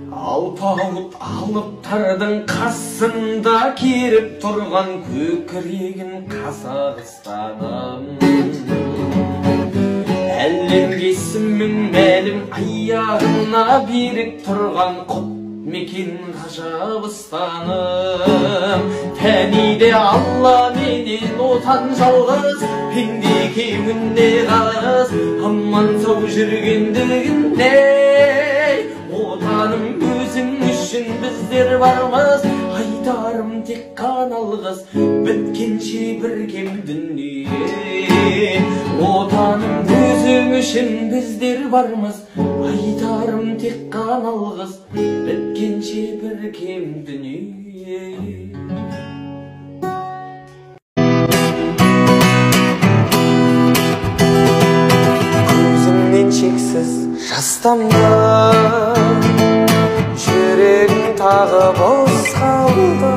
Алпауыт алыптардың қасында керіп тұрған көкірегін Қазақстаным. Әлемге ісімің мәлім аяғына берік тұрған құт мекен ғажабыстаным. Тәниде Алла менен отан жалғыз, пенде кемінде қағыз, аман сау жүргендігінде. Отаным өзің үшін біздер бармыз, айтарым тек қана алғыс, біткенше біргем дүние. Отаным өзің үшін біздер бармыз, айтарым тек қана алғыс, біткенше біргем дүние. Көзімнен шексіз жас тамған, жүрегім тағы бос қалды.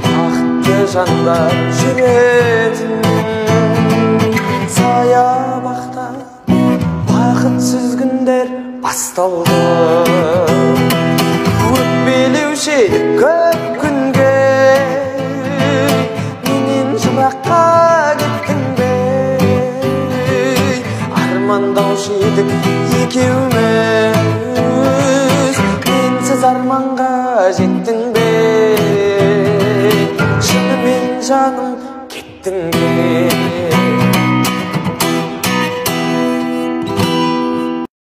Бақытты жандар жүретін саябақта бақытсыз күндер басталды. Өкпелеуші көп күнге менен жыраққа кеттің бе? Армандаушы едік екеуміз, менсіз арманға жеттің бе? Шынымен жаным кеттің бе?